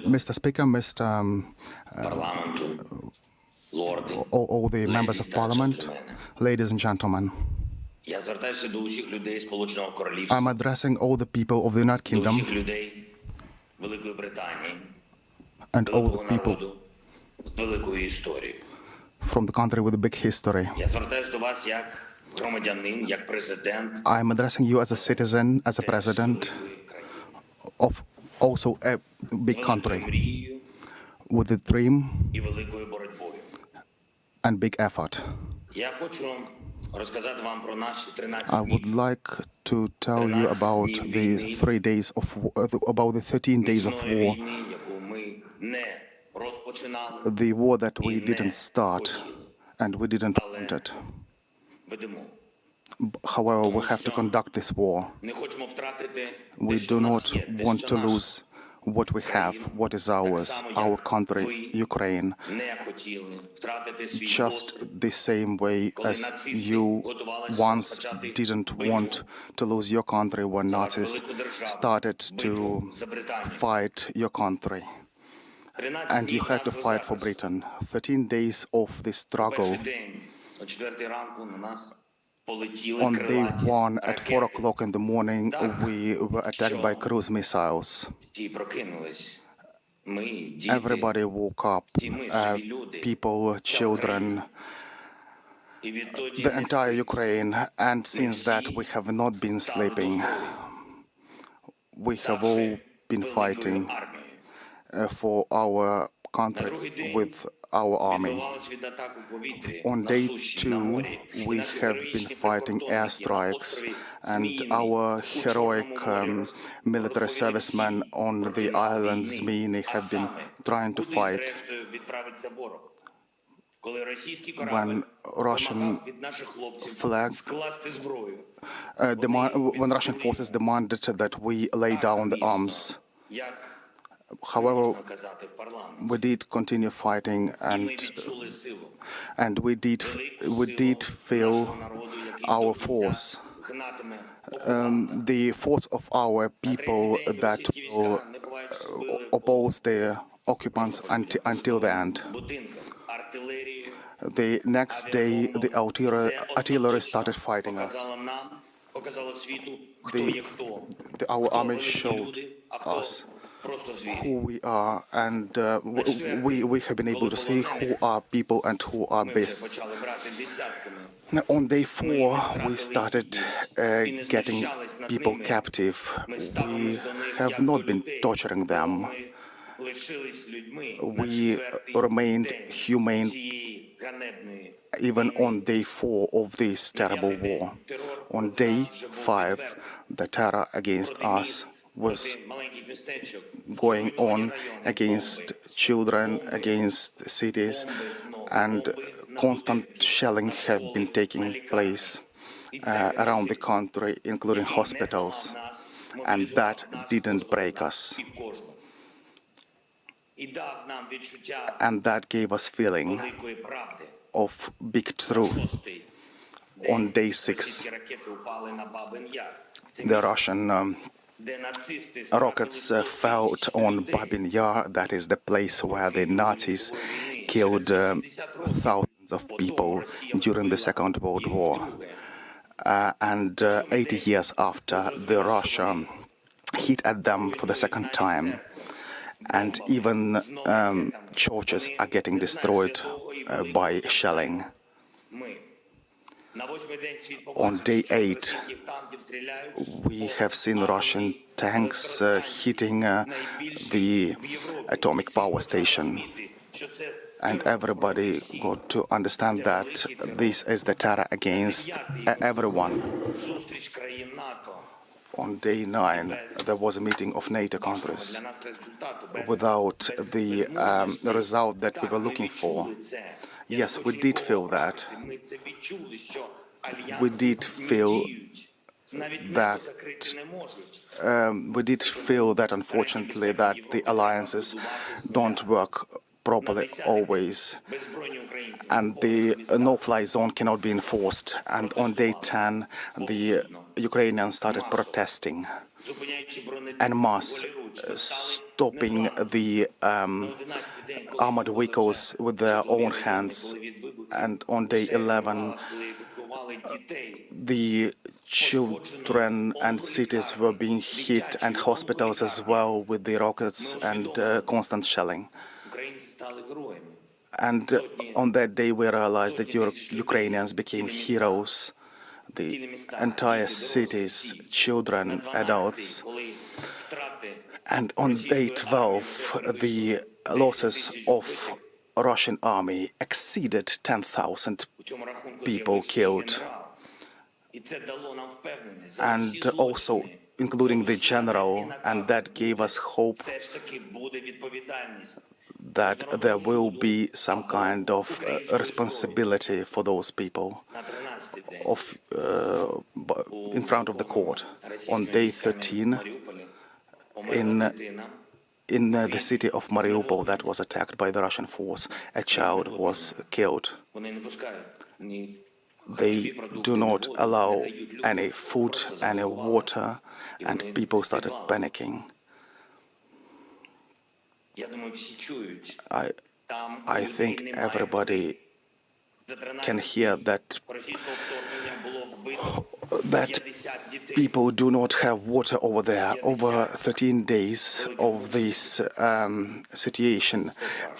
Mr. Speaker, all the members of Parliament, ladies and gentlemen, I'm addressing all the people of the United Kingdom and all the people from the country with a big history. I'm addressing you as a citizen, as a president of also a big country with a dream and big effort. I would like to tell you about the 13 days of war, the war that we didn't start and we didn't want it. However, we have to conduct this war. We do not want to lose what we have, what is ours, our country, Ukraine, just the same way as you once didn't want to lose your country when Nazis started to fight your country. And you had to fight for Britain. 13 days of this struggle. On day 1 at 4 o'clock in the morning, we were attacked by cruise missiles. Everybody woke up, people, children, the entire Ukraine, and since that we have not been sleeping. We have all been fighting for our country with our army. On day 2, we have been fighting airstrikes, and our heroic military servicemen on the island Zminy have been trying to fight. When Russian forces demanded that we lay down the arms. However, we did continue fighting, and we did feel our force, the force of our people that will oppose the occupants until the end. The next day, the artillery started fighting us. Our army showed us who we are, and we have been able to see who are people and who are beasts. On day 4, we started getting people captive. We have not been torturing them. We remained humane even on day 4 of this terrible war. On day 5, the terror against us was going on against children, against cities, and constant shelling have been taking place around the country, including hospitals, and that didn't break us. And that gave us feeling of big truth. On day 6, the Russian rockets fell on Babin Yar, that is the place where the Nazis killed thousands of people during the Second World War. And 80 years after, the Russia hit at them for the second time. And even churches are getting destroyed by shelling. On day 8, we have seen Russian tanks hitting the atomic power station. And everybody got to understand that this is the terror against everyone. On day 9, there was a meeting of NATO countries without the result that we were looking for. Yes, we did feel that. We did feel that, unfortunately, that the alliances don't work properly always, and the no-fly zone cannot be enforced. And on day 10, the Ukrainians started protesting. en masse, stopping the armored vehicles with their own hands. And on day 11, the children and cities were being hit, and hospitals as well, with the rockets and constant shelling. And on that day, we realized that Ukrainians became heroes. The entire cities, children, adults. And on day 12, the losses of Russian army exceeded 10,000 people killed. And also including the general, and that gave us hope that there will be some kind of responsibility for those people in front of the court. On day 13, in the city of Mariupol that was attacked by the Russian force, a child was killed. They do not allow any food, any water, and people started panicking. I think everybody can hear that people do not have water over there. Over 13 days of this situation,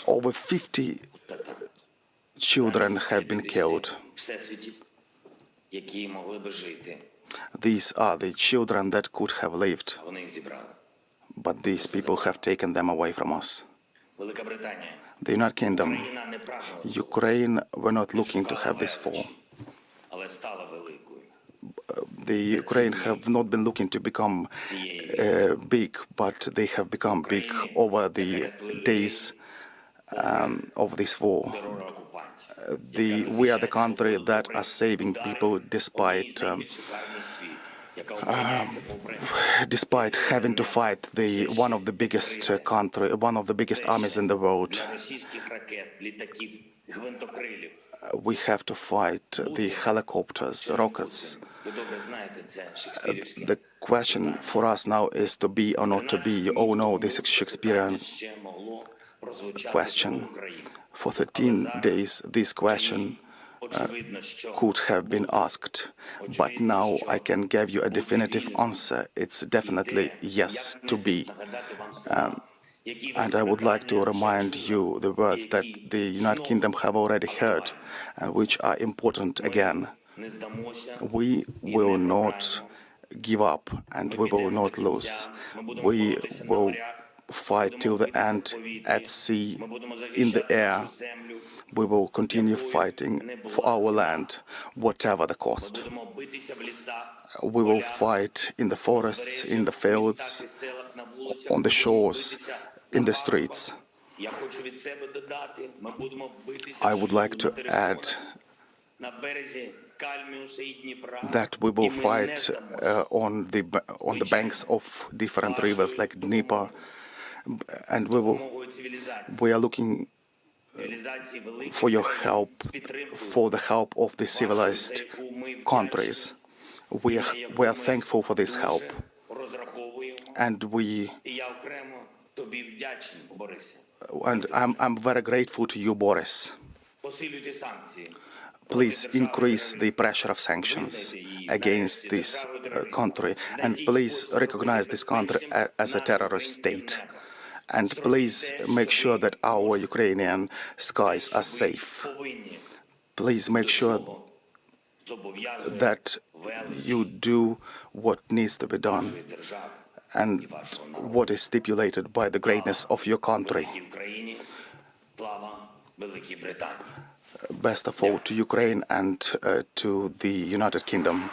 over 50 children have been killed. These are the children that could have lived, but these people have taken them away from us. The United Kingdom, Ukraine were not looking to have this fall. The Ukraine have not been looking to become big, but they have become big over the days of this war. We are the country that are saving people despite having to fight one of the biggest armies in the world. We have to fight the helicopters, rockets. The question for us now is to be or not to be. You all know this Shakespearean question. For 13 days, this question could have been asked, but now I can give you a definitive answer. It's definitely yes to be. And I would like to remind you the words that the United Kingdom have already heard, which are important again. We will not give up and we will not lose. We will fight till the end, at sea, in the air. We will continue fighting for our land, whatever the cost. We will fight in the forests, in the fields, on the shores, in the streets. I would like to add that we will fight on the banks of different rivers like Dnieper, and we are looking for your help, for the help of the civilized countries. We are thankful for this help, and I'm very grateful to you, Boris. Please increase the pressure of sanctions against this country, and please recognize this country as a terrorist state. And please make sure that our Ukrainian skies are safe. Please make sure that you do what needs to be done and what is stipulated by the greatness of your country. Best of all to Ukraine and to the United Kingdom.